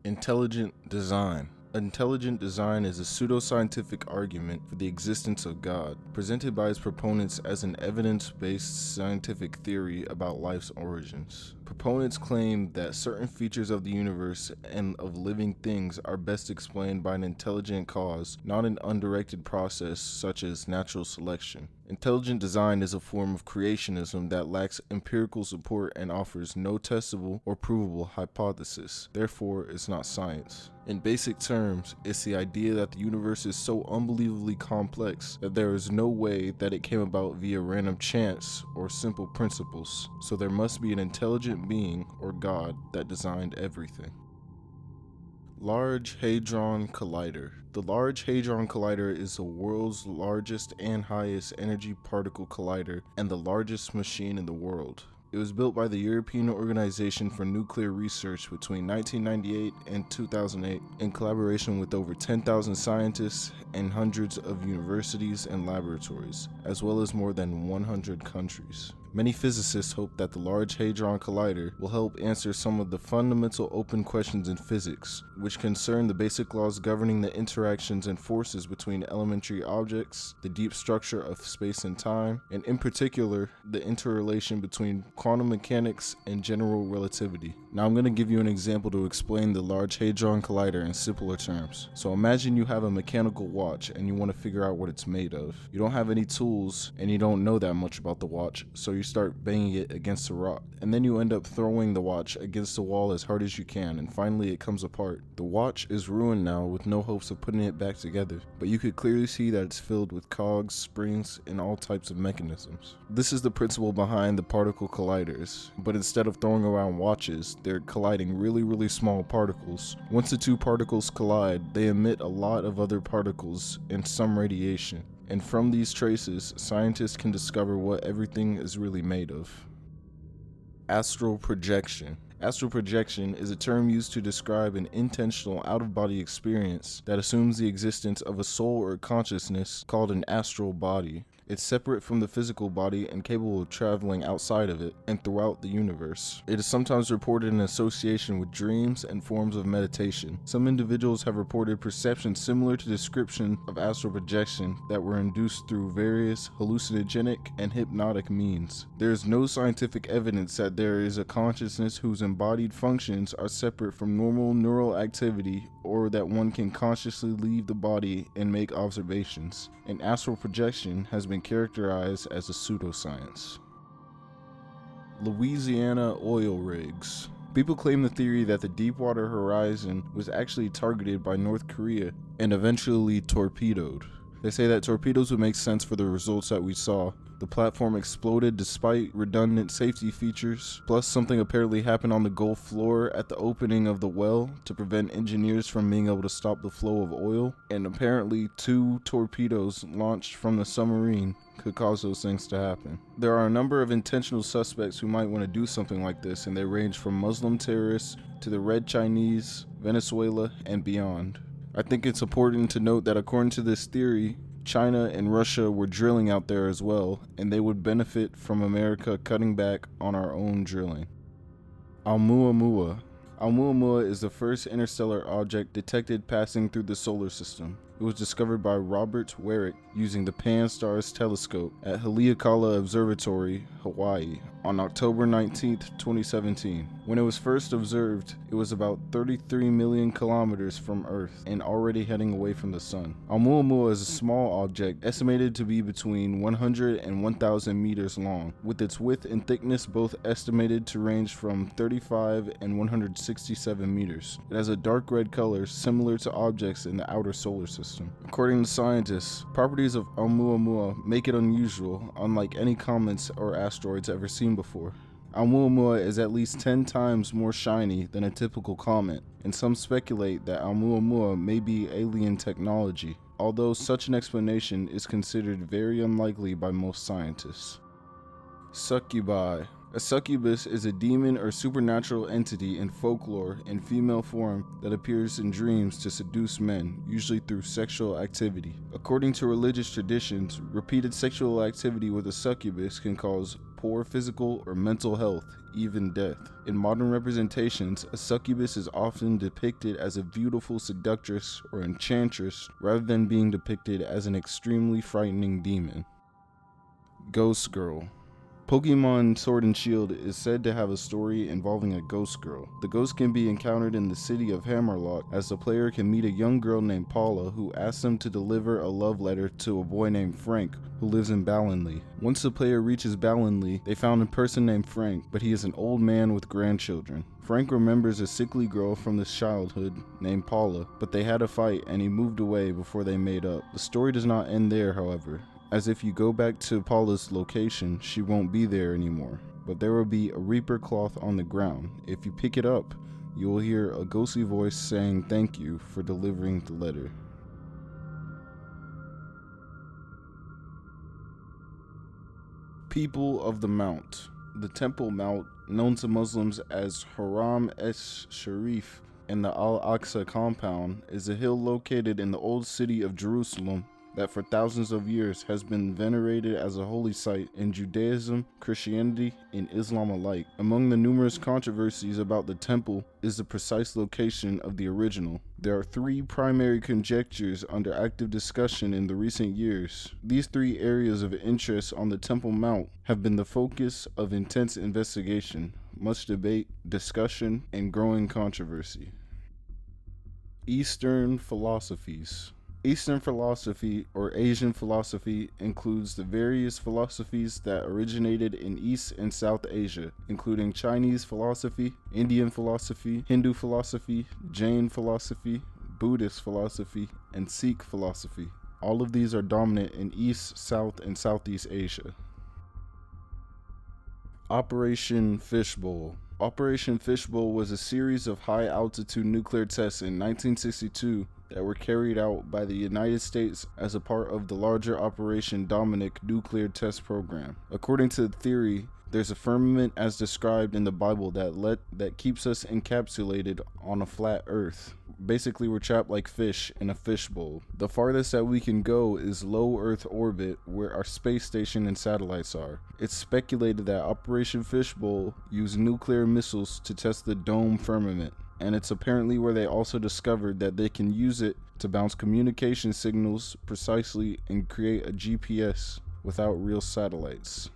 Intelligent design. Intelligent design is a pseudoscientific argument for the existence of God, presented by its proponents as an evidence-based scientific theory about life's origins. Proponents claim that certain features of the universe and of living things are best explained by an intelligent cause, not an undirected process such as natural selection. Intelligent design is a form of creationism that lacks empirical support and offers no testable or provable hypothesis. Therefore, it's not science. In basic terms, it's the idea that the universe is so unbelievably complex that there is no way that it came about via random chance or simple principles. So there must be an intelligent being or God that designed everything. Large Hadron Collider. The Large Hadron Collider is the world's largest and highest energy particle collider and the largest machine in the world. It was built by the European Organization for Nuclear Research between 1998 and 2008 in collaboration with over 10,000 scientists and hundreds of universities and laboratories, as well as more than 100 countries. Many physicists hope that the Large Hadron Collider will help answer some of the fundamental open questions in physics, which concern the basic laws governing the interactions and forces between elementary objects, the deep structure of space and time, and in particular, the interrelation between quantum mechanics and general relativity. Now I'm going to give you an example to explain the Large Hadron Collider in simpler terms. So imagine you have a mechanical watch and you want to figure out what it's made of. You don't have any tools and you don't know that much about the watch, so you start banging it against a rock, and then you end up throwing the watch against the wall as hard as you can, and finally it comes apart. The watch is ruined now with no hopes of putting it back together, but you could clearly see that it's filled with cogs, springs, and all types of mechanisms. This is the principle behind the particle colliders, but instead of throwing around watches, they're colliding really small particles. Once the two particles collide, they emit a lot of other particles and some radiation. And from these traces, scientists can discover what everything is really made of. Astral projection. Astral projection is a term used to describe an intentional out-of-body experience that assumes the existence of a soul or consciousness called an astral body. It's separate from the physical body and capable of traveling outside of it and throughout the universe. It is sometimes reported in association with dreams and forms of meditation. Some individuals have reported perceptions similar to description of astral projection that were induced through various hallucinogenic and hypnotic means. There is no scientific evidence that there is a consciousness whose embodied functions are separate from normal neural activity, or that one can consciously leave the body and make observations. And astral projection has been characterized as a pseudoscience. Louisiana Oil Rigs. People claim the theory that the Deepwater Horizon was actually targeted by North Korea and eventually torpedoed. They say that torpedoes would make sense for the results that we saw. The platform exploded despite redundant safety features, plus something apparently happened on the Gulf floor at the opening of the well to prevent engineers from being able to stop the flow of oil, and apparently 2 torpedoes launched from the submarine could cause those things to happen. There are a number of intentional suspects who might want to do something like this, and they range from Muslim terrorists to the Red Chinese, Venezuela, and beyond. I think it's important to note that according to this theory, China and Russia were drilling out there as well, and they would benefit from America cutting back on our own drilling. Oumuamua. Oumuamua is the first interstellar object detected passing through the solar system. It was discovered by Robert Warwick using the Pan-STARRS telescope at Haleakala Observatory, Hawaii, on October 19, 2017. When it was first observed, it was about 33 million kilometers from Earth and already heading away from the sun. Oumuamua is a small object estimated to be between 100 and 1,000 meters long, with its width and thickness both estimated to range from 35 and 167 meters. It has a dark red color similar to objects in the outer solar system. According to scientists, properties of Oumuamua make it unusual, unlike any comets or asteroids ever seen before. Oumuamua is at least 10 times more shiny than a typical comet, and some speculate that Oumuamua may be alien technology, although such an explanation is considered very unlikely by most scientists. Succubi. A succubus is a demon or supernatural entity in folklore in female form that appears in dreams to seduce men, usually through sexual activity. According to religious traditions, repeated sexual activity with a succubus can cause poor physical or mental health, even death. In modern representations, a succubus is often depicted as a beautiful seductress or enchantress rather than being depicted as an extremely frightening demon. Ghost Girl. Pokemon Sword and Shield is said to have a story involving a ghost girl. The ghost can be encountered in the city of Hammerlock, as the player can meet a young girl named Paula who asks them to deliver a love letter to a boy named Frank who lives in Ballinley. Once the player reaches Ballinley, they found a person named Frank, but he is an old man with grandchildren. Frank remembers a sickly girl from his childhood named Paula, but they had a fight and he moved away before they made up. The story does not end there, however, as if you go back to Paula's location, she won't be there anymore, but there will be a Reaper cloth on the ground. If you pick it up, you will hear a ghostly voice saying thank you for delivering the letter. People of the Mount. The Temple Mount, known to Muslims as Haram es-Sharif and the Al-Aqsa compound, is a hill located in the old city of Jerusalem that for thousands of years has been venerated as a holy site in Judaism, Christianity, and Islam alike. Among the numerous controversies about the temple is the precise location of the original. There are three primary conjectures under active discussion in the recent years. These three areas of interest on the Temple Mount have been the focus of intense investigation, much debate, discussion, and growing controversy. Eastern philosophies. Eastern philosophy, or Asian philosophy, includes the various philosophies that originated in East and South Asia, including Chinese philosophy, Indian philosophy, Hindu philosophy, Jain philosophy, Buddhist philosophy, and Sikh philosophy. All of these are dominant in East, South, and Southeast Asia. Operation Fishbowl. Operation Fishbowl was a series of high-altitude nuclear tests in 1962 that were carried out by the United States as a part of the larger Operation Dominic nuclear test program. According to the theory, there's a firmament as described in the Bible that keeps us encapsulated on a flat earth. Basically, we're trapped like fish in a fishbowl. The farthest that we can go is low Earth orbit, where our space station and satellites are. It's speculated that Operation Fishbowl used nuclear missiles to test the dome firmament, and it's apparently where they also discovered that they can use it to bounce communication signals precisely and create a GPS without real satellites.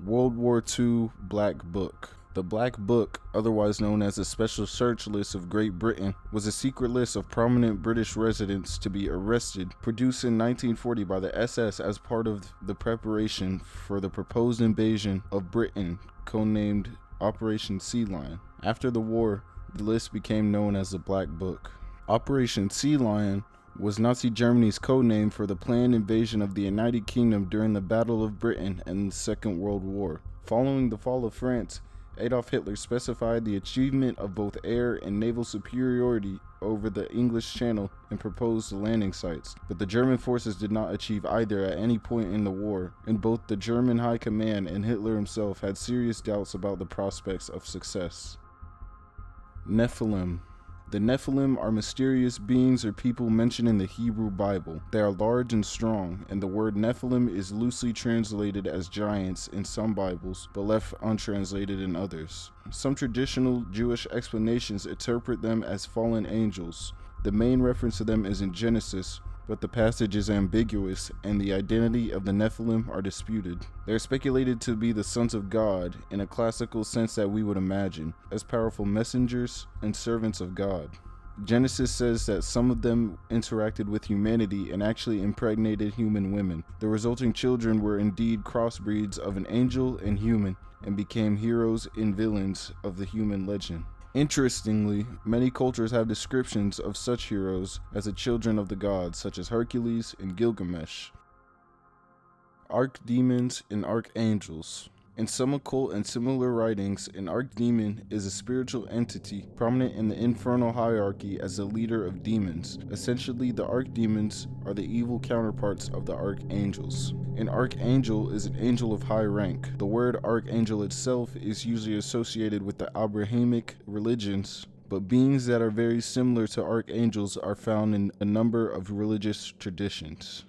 World War II Black Book. The Black Book, otherwise known as the Special Search List of Great Britain, was a secret list of prominent British residents to be arrested, produced in 1940 by the SS as part of the preparation for the proposed invasion of Britain, codenamed Operation Sea Lion. After the war, the list became known as the Black Book. Operation Sea Lion was Nazi Germany's code name for the planned invasion of the United Kingdom during the Battle of Britain and the Second World War. Following the fall of France, Adolf Hitler specified the achievement of both air and naval superiority over the English Channel and proposed the landing sites, but the German forces did not achieve either at any point in the war, and both the German High Command and Hitler himself had serious doubts about the prospects of success. Nephilim. The Nephilim are mysterious beings or people mentioned in the Hebrew Bible. They are large and strong, and the word Nephilim is loosely translated as giants in some Bibles, but left untranslated in others. Some traditional Jewish explanations interpret them as fallen angels, The main reference to them is in Genesis, but the passage is ambiguous and the identity of the Nephilim are disputed. They are speculated to be the sons of God in a classical sense that we would imagine, as powerful messengers and servants of God. Genesis says that some of them interacted with humanity and actually impregnated human women. The resulting children were indeed crossbreeds of an angel and human and became heroes and villains of the human legend. Interestingly, many cultures have descriptions of such heroes as the children of the gods, such as Hercules and Gilgamesh. Archdemons and archangels. In some occult and similar writings, an archdemon is a spiritual entity prominent in the infernal hierarchy as the leader of demons. Essentially, the archdemons are the evil counterparts of the archangels. An archangel is an angel of high rank. The word archangel itself is usually associated with the Abrahamic religions, but beings that are very similar to archangels are found in a number of religious traditions.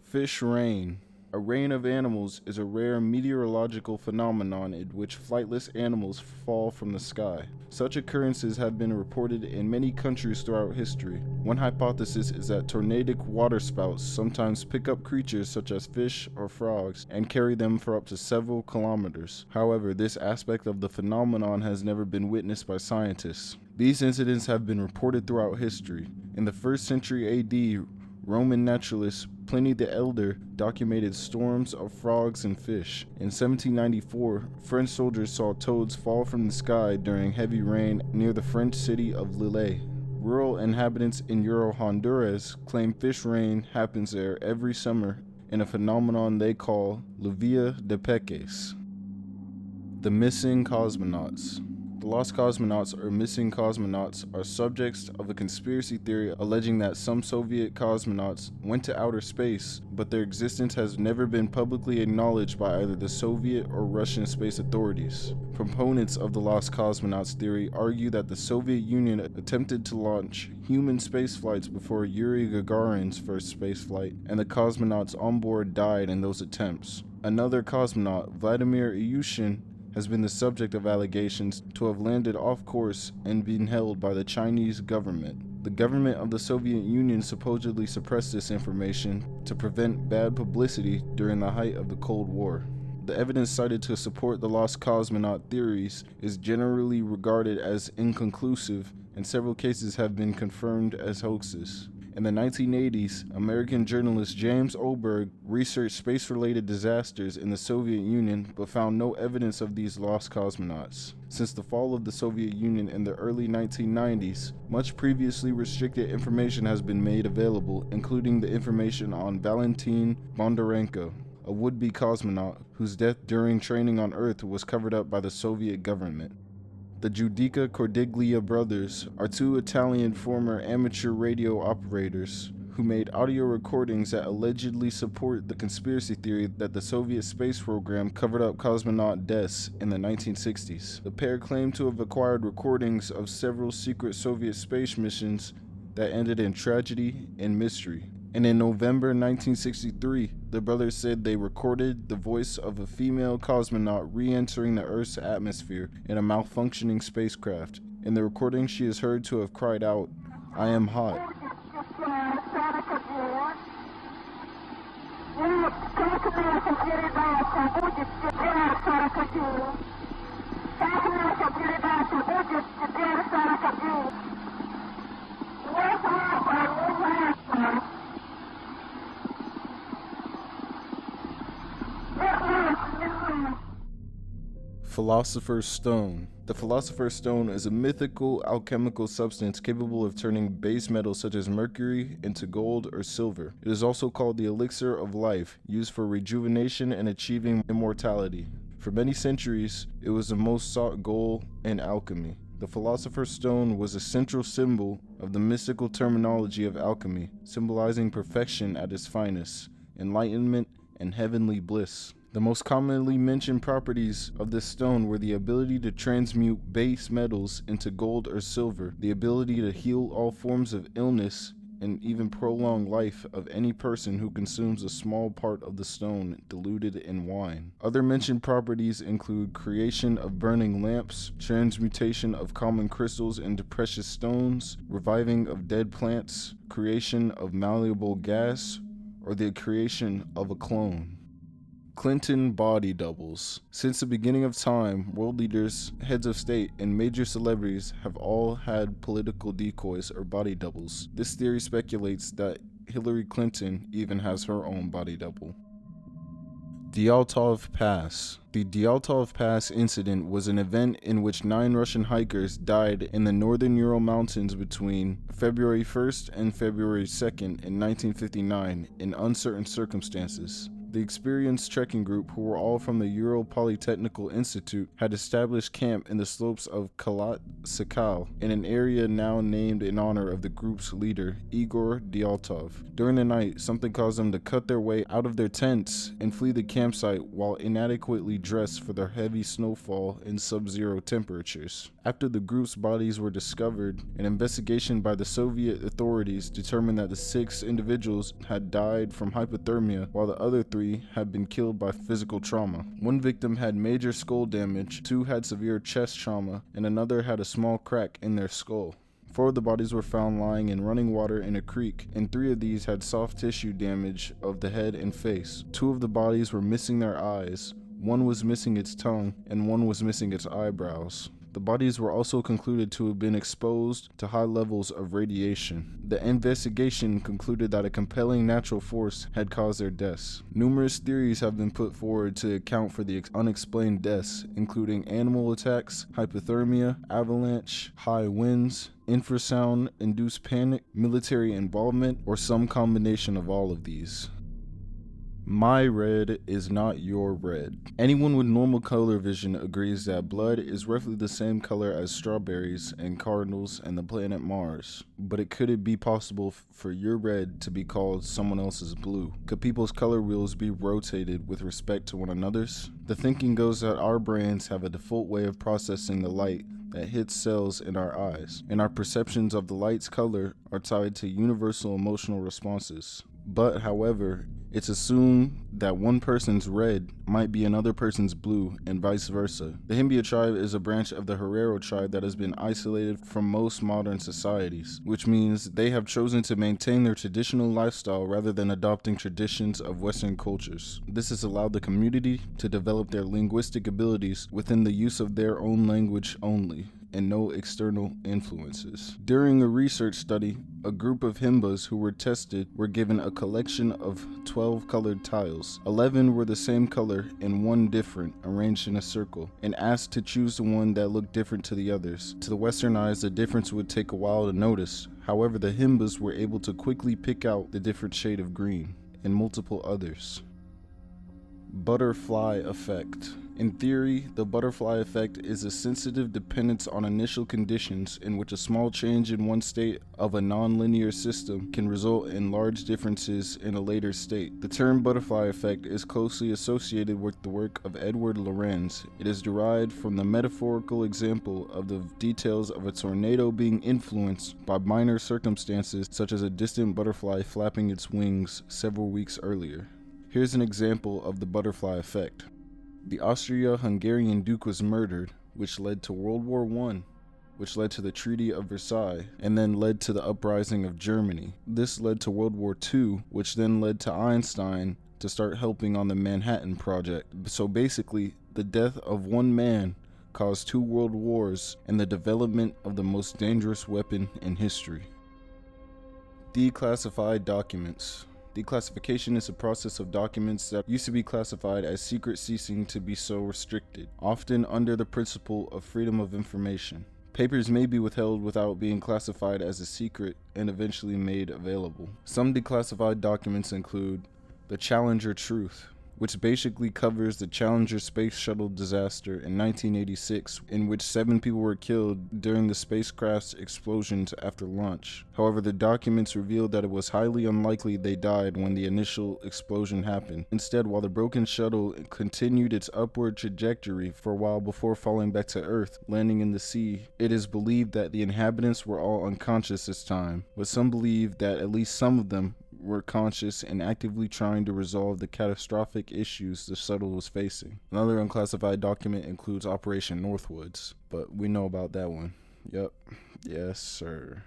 Fish rain. A rain of animals is a rare meteorological phenomenon in which flightless animals fall from the sky. Such occurrences have been reported in many countries throughout history. One hypothesis is that tornadic waterspouts sometimes pick up creatures such as fish or frogs and carry them for up to several kilometers. However, this aspect of the phenomenon has never been witnessed by scientists. These incidents have been reported throughout history. In the 1st century AD, Roman naturalist Pliny the Elder documented storms of frogs and fish. In 1794, French soldiers saw toads fall from the sky during heavy rain near the French city of Lille. Rural inhabitants in Euro Honduras claim fish rain happens there every summer in a phenomenon they call lluvia de peces. The missing cosmonauts. The lost cosmonauts or missing cosmonauts are subjects of a conspiracy theory alleging that some Soviet cosmonauts went to outer space, but their existence has never been publicly acknowledged by either the Soviet or Russian space authorities. Proponents of the lost cosmonauts theory argue that the Soviet Union attempted to launch human space flights before Yuri Gagarin's first spaceflight, and the cosmonauts on board died in those attempts. Another cosmonaut, Vladimir Ilyushin, has been the subject of allegations to have landed off course and been held by the Chinese government. The government of the Soviet Union supposedly suppressed this information to prevent bad publicity during the height of the Cold War. The evidence cited to support the lost cosmonaut theories is generally regarded as inconclusive, and several cases have been confirmed as hoaxes. In the 1980s, American journalist James Oberg researched space-related disasters in the Soviet Union but found no evidence of these lost cosmonauts. Since the fall of the Soviet Union in the early 1990s, much previously restricted information has been made available, including the information on Valentin Bondarenko, a would-be cosmonaut whose death during training on Earth was covered up by the Soviet government. The Giudica Cordiglia brothers are two Italian former amateur radio operators who made audio recordings that allegedly support the conspiracy theory that the Soviet space program covered up cosmonaut deaths in the 1960s. The pair claim to have acquired recordings of several secret Soviet space missions that ended in tragedy and mystery. And in November 1963, the brothers said they recorded the voice of a female cosmonaut re-entering the Earth's atmosphere in a malfunctioning spacecraft. In the recording, she is heard to have cried out, "I am hot." Philosopher's Stone. The Philosopher's Stone is a mythical alchemical substance capable of turning base metals such as mercury into gold or silver. It is also called the elixir of life, used for rejuvenation and achieving immortality. For many centuries, it was the most sought goal in alchemy. The Philosopher's Stone was a central symbol of the mystical terminology of alchemy, symbolizing perfection at its finest, enlightenment, and heavenly bliss. The most commonly mentioned properties of this stone were the ability to transmute base metals into gold or silver, the ability to heal all forms of illness, and even prolong life of any person who consumes a small part of the stone diluted in wine. Other mentioned properties include creation of burning lamps, transmutation of common crystals into precious stones, reviving of dead plants, creation of malleable gas, or the creation of a clone. Clinton body doubles. Since the beginning of time, world leaders, heads of state, and major celebrities have all had political decoys or body doubles. This theory speculates that Hillary Clinton even has her own body double. Dyaltov Pass. The Dyaltov Pass incident was an event in which 9 Russian hikers died in the northern Ural Mountains between February 1st and February 2nd in 1959 in uncertain circumstances. The experienced trekking group, who were all from the Ural Polytechnical Institute, had established camp in the slopes of Kalat Sakal, in an area now named in honor of the group's leader, Igor Dyaltov. During the night, something caused them to cut their way out of their tents and flee the campsite while inadequately dressed for the heavy snowfall and sub-zero temperatures. After the group's bodies were discovered, an investigation by the Soviet authorities determined that the 6 individuals had died from hypothermia, while the other 3 had been killed by physical trauma. One victim had major skull damage, 2 had severe chest trauma, and another had a small crack in their skull. 4 of the bodies were found lying in running water in a creek, and 3 of these had soft tissue damage of the head and face. 2 of the bodies were missing their eyes, 1 was missing its tongue, and 1 was missing its eyebrows. The bodies were also concluded to have been exposed to high levels of radiation. The investigation concluded that a compelling natural force had caused their deaths. Numerous theories have been put forward to account for the unexplained deaths, including animal attacks, hypothermia, avalanche, high winds, infrasound-induced panic, military involvement, or some combination of all of these. My red is not your red. Anyone with normal color vision agrees that blood is roughly the same color as strawberries and cardinals and the planet Mars. But could it be possible for your red to be called someone else's blue? Could people's color wheels be rotated with respect to one another's? The thinking goes that our brains have a default way of processing the light that hits cells in our eyes, and our perceptions of the light's color are tied to universal emotional responses. But, however, it's assumed that one person's red might be another person's blue, and vice versa. The Himbia tribe is a branch of the Herero tribe that has been isolated from most modern societies, which means they have chosen to maintain their traditional lifestyle rather than adopting traditions of Western cultures. This has allowed the community to develop their linguistic abilities within the use of their own language only, and no external influences. During a research study, a group of Himbas who were tested were given a collection of 12 colored tiles. 11 were the same color and 1 different, arranged in a circle, and asked to choose the one that looked different to the others. To the Western eyes, the difference would take a while to notice. However, the Himbas were able to quickly pick out the different shade of green, and multiple others. Butterfly effect. In theory, the butterfly effect is a sensitive dependence on initial conditions in which a small change in one state of a nonlinear system can result in large differences in a later state. The term butterfly effect is closely associated with the work of Edward Lorenz. It is derived from the metaphorical example of the details of a tornado being influenced by minor circumstances such as a distant butterfly flapping its wings several weeks earlier. Here's an example of the butterfly effect. The Austria-Hungarian Duke was murdered, which led to World War I, which led to the Treaty of Versailles, and then led to the uprising of Germany. This led to World War II, which then led to Einstein to start helping on the Manhattan Project. So basically, the death of one man caused 2 world wars and the development of the most dangerous weapon in history. Declassified documents. Declassification is a process of documents that used to be classified as secret ceasing to be so restricted, often under the principle of freedom of information. Papers may be withheld without being classified as a secret and eventually made available. Some declassified documents include the Challenger Truth, which basically covers the Challenger space shuttle disaster in 1986, in which 7 people were killed during the spacecraft's explosions after launch. However, the documents revealed that it was highly unlikely they died when the initial explosion happened. Instead, while the broken shuttle continued its upward trajectory for a while before falling back to Earth, landing in the sea, it is believed that the inhabitants were all unconscious this time, but some believe that at least some of them were conscious and actively trying to resolve the catastrophic issues the shuttle was facing. Another unclassified document includes Operation Northwoods, but we know about that one. Yep. Yes, sir.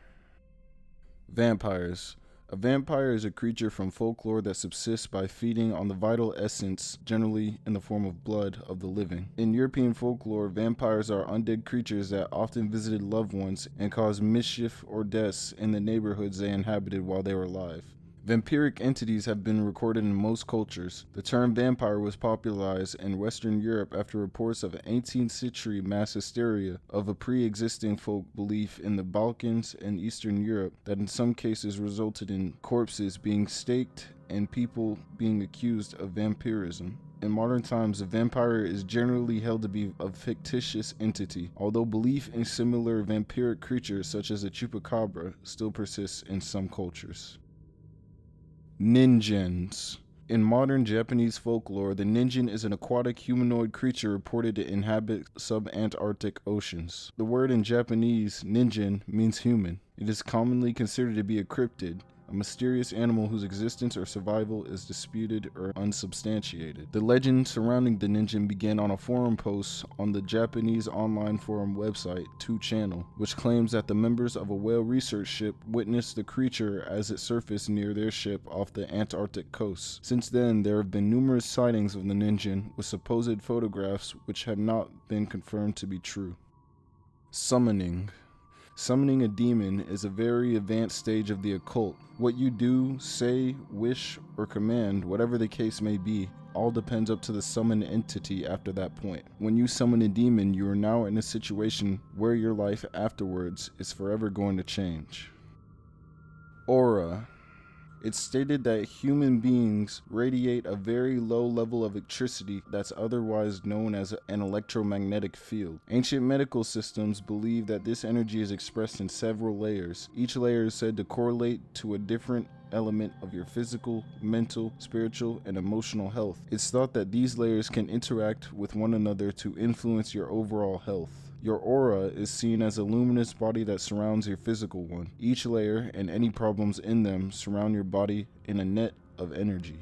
Vampires. A vampire is a creature from folklore that subsists by feeding on the vital essence, generally in the form of blood, of the living. In European folklore, vampires are undead creatures that often visited loved ones and caused mischief or deaths in the neighborhoods they inhabited while they were alive. Vampiric entities have been recorded in most cultures. The term vampire was popularized in Western Europe after reports of 18th century mass hysteria of a pre-existing folk belief in the Balkans and Eastern Europe that in some cases resulted in corpses being staked and people being accused of vampirism. In modern times, a vampire is generally held to be a fictitious entity, although belief in similar vampiric creatures such as a chupacabra still persists in some cultures. Ninjins. In modern Japanese folklore, the ninjin is an aquatic humanoid creature reported to inhabit sub-Antarctic oceans. The word in Japanese, ninjin, means human. It is commonly considered to be a cryptid, a mysterious animal whose existence or survival is disputed or unsubstantiated. The legend surrounding the ninjin began on a forum post on the Japanese online forum website 2channel, which claims that the members of a whale research ship witnessed the creature as it surfaced near their ship off the Antarctic coast. Since then, there have been numerous sightings of the ninjin, with supposed photographs which have not been confirmed to be true. Summoning. Summoning a demon is a very advanced stage of the occult. What you do, say, wish, or command, whatever the case may be, all depends up to the summoned entity after that point. When you summon a demon, you are now in a situation where your life afterwards is forever going to change. Aura. It's stated that human beings radiate a very low level of electricity that's otherwise known as an electromagnetic field. Ancient medical systems believe that this energy is expressed in several layers. Each layer is said to correlate to a different element of your physical, mental, spiritual, and emotional health. It's thought that these layers can interact with one another to influence your overall health. Your aura is seen as a luminous body that surrounds your physical one. Each layer and any problems in them surround your body in a net of energy.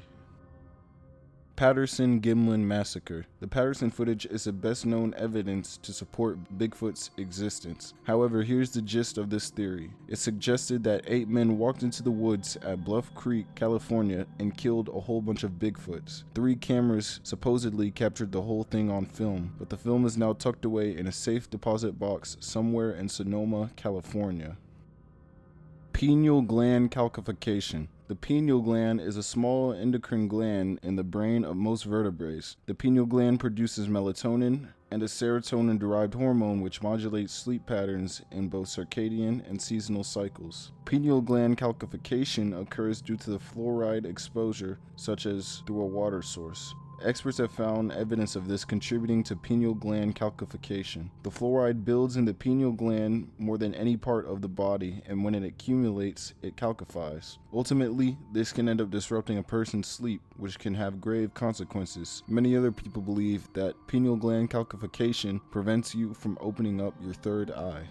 Patterson-Gimlin Massacre. The Patterson footage is the best known evidence to support Bigfoot's existence. However, here's the gist of this theory. It suggested that 8 men walked into the woods at Bluff Creek, California, and killed a whole bunch of Bigfoots. 3 cameras supposedly captured the whole thing on film, but the film is now tucked away in a safe deposit box somewhere in Sonoma, California. Pineal gland calcification. The pineal gland is a small endocrine gland in the brain of most vertebrates. The pineal gland produces melatonin and a serotonin-derived hormone which modulates sleep patterns in both circadian and seasonal cycles. Pineal gland calcification occurs due to the fluoride exposure, such as through a water source. Experts have found evidence of this contributing to pineal gland calcification. The fluoride builds in the pineal gland more than any part of the body, and when it accumulates, it calcifies. Ultimately, this can end up disrupting a person's sleep, which can have grave consequences. Many other people believe that pineal gland calcification prevents you from opening up your third eye.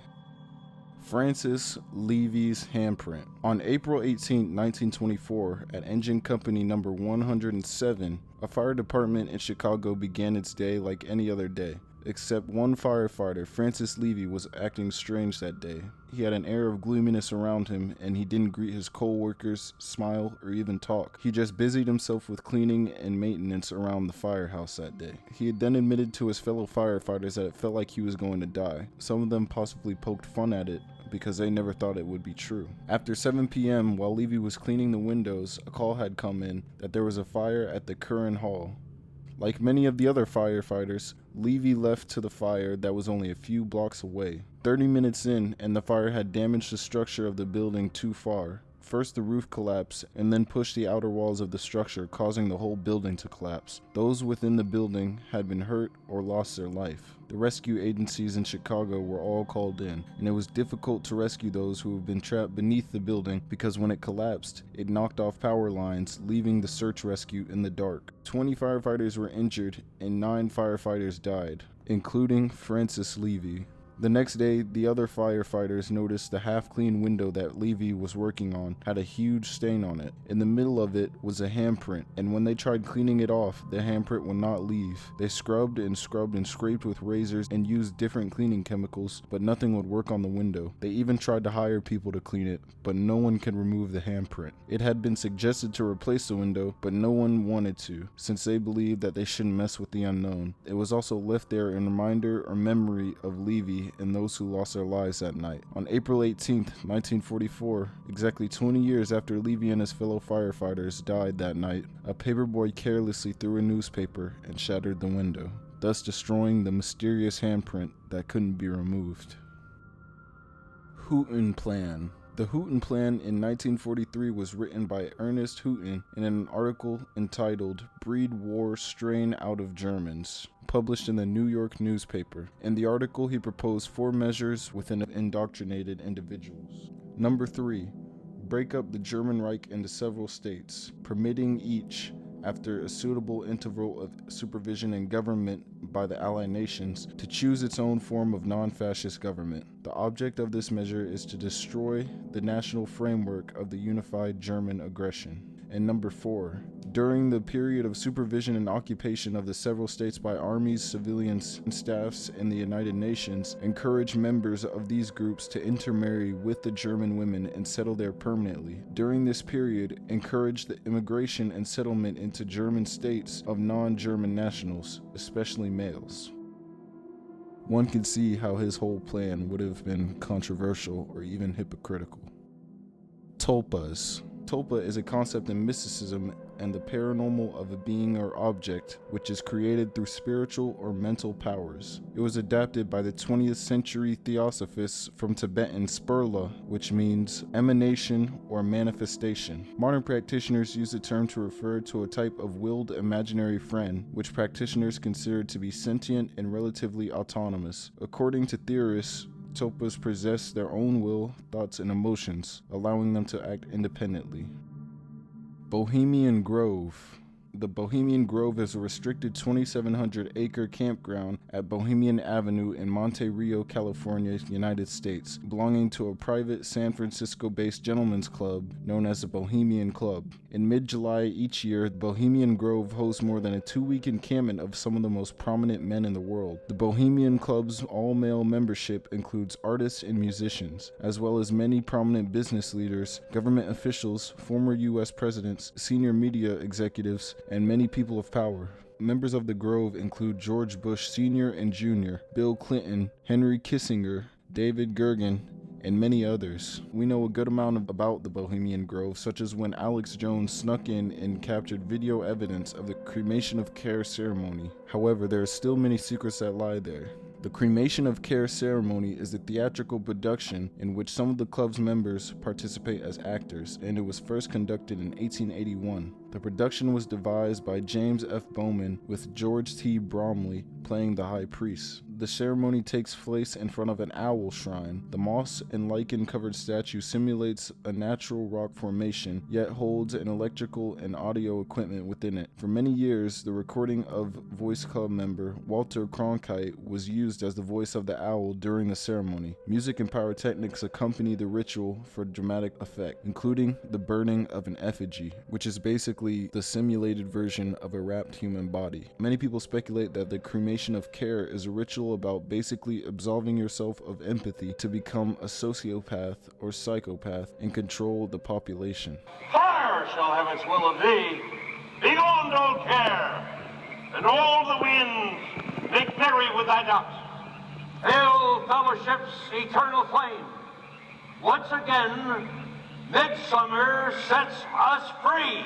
Francis Levy's handprint. On April 18, 1924, at engine company number 107, a fire department in Chicago began its day like any other day. Except one firefighter, Francis Levy, was acting strange that day. He had an air of gloominess around him, and he didn't greet his co-workers, smile, or even talk. He just busied himself with cleaning and maintenance around the firehouse that day. He had then admitted to his fellow firefighters that it felt like he was going to die. Some of them possibly poked fun at it, because they never thought it would be true. After 7 p.m., while Levy was cleaning the windows, a call had come in that there was a fire at the Curran Hall. Like many of the other firefighters, Levy left to the fire that was only a few blocks away. 30 minutes in, and the fire had damaged the structure of the building too far. First the roof collapsed and then pushed the outer walls of the structure, causing the whole building to collapse. Those within the building had been hurt or lost their life. The rescue agencies in Chicago were all called in, and it was difficult to rescue those who had been trapped beneath the building because when it collapsed, it knocked off power lines, leaving the search rescue in the dark. 20 firefighters were injured and 9 firefighters died, including Francis Levy. The next day, the other firefighters noticed the half-clean window that Levy was working on had a huge stain on it. In the middle of it was a handprint, and when they tried cleaning it off, the handprint would not leave. They scrubbed and scraped with razors and used different cleaning chemicals, but nothing would work on the window. They even tried to hire people to clean it, but no one could remove the handprint. It had been suggested to replace the window, but no one wanted to, since they believed that they shouldn't mess with the unknown. It was also left there in reminder or memory of Levy and those who lost their lives that night. On April 18, 1944, exactly 20 years after Levy and his fellow firefighters died that night, a paperboy carelessly threw a newspaper and shattered the window, thus destroying the mysterious handprint that couldn't be removed. Houghton Plan. The Houghton Plan in 1943 was written by Ernest Houghton in an article entitled "Breed War Strain Out of Germans," published in the New York newspaper. In the article, he proposed 4 measures within indoctrinated individuals. Number 3. Break up the German Reich into several states, permitting each, after a suitable interval of supervision and government by the Allied nations, to choose its own form of non-fascist government. The object of this measure is to destroy the national framework of the unified German aggression. And number 4, during the period of supervision and occupation of the several states by armies, civilians, and staffs in the United Nations, encourage members of these groups to intermarry with the German women and settle there permanently. During this period, encourage the immigration and settlement into German states of non-German nationals, especially males. One can see how his whole plan would have been controversial or even hypocritical. Tulpas. Tulpa is a concept in mysticism and the paranormal of a being or object which is created through spiritual or mental powers. It was adapted by the 20th century theosophists from Tibetan Spurla, which means emanation or manifestation. Modern practitioners use the term to refer to a type of willed imaginary friend, which practitioners consider to be sentient and relatively autonomous. According to theorists, Tulpas possess their own will, thoughts, and emotions, allowing them to act independently. Bohemian Grove. The Bohemian Grove is a restricted 2,700-acre campground at Bohemian Avenue in Monte Rio, California, United States, belonging to a private San Francisco-based gentlemen's club known as the Bohemian Club. In mid-July each year, the Bohemian Grove hosts more than a 2-week encampment of some of the most prominent men in the world. The Bohemian Club's all-male membership includes artists and musicians, as well as many prominent business leaders, government officials, former U.S. presidents, senior media executives, and many people of power. Members of the Grove include George Bush Sr. and Jr., Bill Clinton, Henry Kissinger, David Gergen, and many others. We know a good amount about the Bohemian Grove, such as when Alex Jones snuck in and captured video evidence of the cremation of care ceremony. However, there are still many secrets that lie there. The cremation of care ceremony is a theatrical production in which some of the club's members participate as actors, and it was first conducted in 1881. The production was devised by James F. Bowman, with George T. Bromley playing the high priest. The ceremony takes place in front of an owl shrine. The moss and lichen-covered statue simulates a natural rock formation, yet holds an electrical and audio equipment within it. For many years, the recording of Voice Club member Walter Cronkite was used as the voice of the owl during the ceremony. Music and pyrotechnics accompany the ritual for dramatic effect, including the burning of an effigy, which is basically the simulated version of a wrapped human body. Many people speculate that the cremation of care is a ritual about basically absolving yourself of empathy to become a sociopath or psychopath and control the population. Fire shall have its will of thee. Begone, dull care, and all the winds make merry with thy doubts. Hail, fellowship's eternal flame. Once again, midsummer sets us free.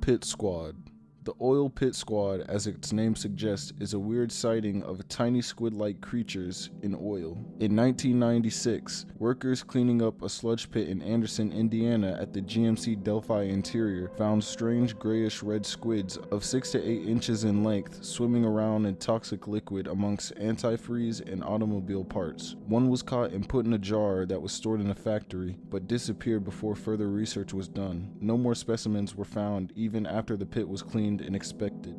Pit Squad. The Oil Pit Squad, as its name suggests, is a weird sighting of tiny squid-like creatures in oil. In 1996, workers cleaning up a sludge pit in Anderson, Indiana at the GMC Delphi interior found strange grayish-red squids of 6 to 8 inches in length swimming around in toxic liquid amongst antifreeze and automobile parts. One was caught and put in a jar that was stored in a factory, but disappeared before further research was done. No more specimens were found even after the pit was cleaned and expected.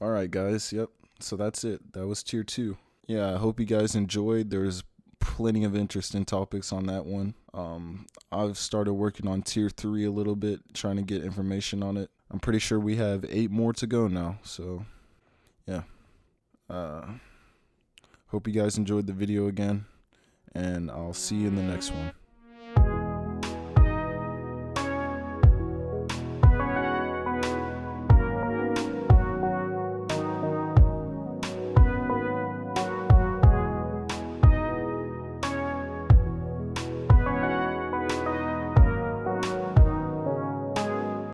Alright guys, yep, so that's it. That was tier 2. Yeah, I hope you guys enjoyed. There's plenty of interesting topics on that one. I've started working on tier 3 a little bit, trying to get information on it. I'm pretty sure we have 8 more to go now, so yeah. Hope you guys enjoyed the video again, and I'll see you in the next one.